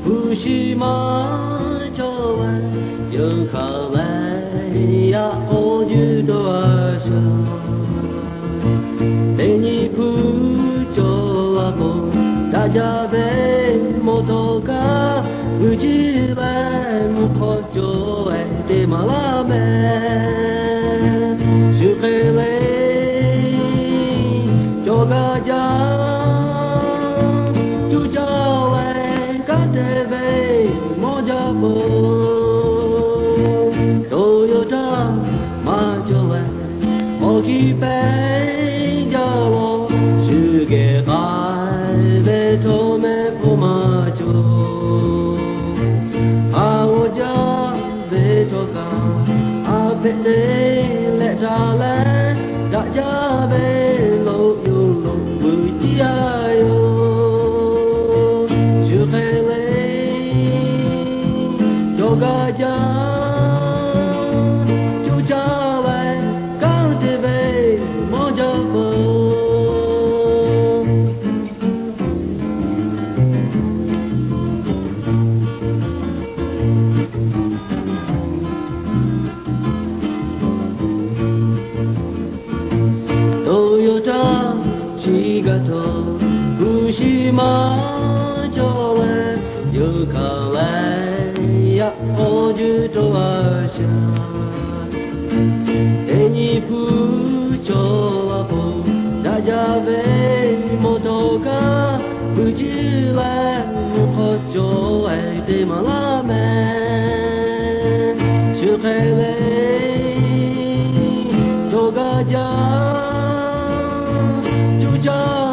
福島町はよかれやおじとあしゃ紅風町はもだじゃべもとかうじはむこちょえてまらめしゅけれちょがじゃトヨタマジョレオキペジャオシュゲガイベトメポマジョアオジャベトカアペテレタレダジャベロヨロウジアヨシュケレyoga ja chu cha vai cao te ve mo ja bo Toyota chigato Fukushima町へ行かれやおじとあしゃえにぷちょわぽだじゃべもとかうじらむこちょえてまらめしゅけれとがじゃちゅちゃ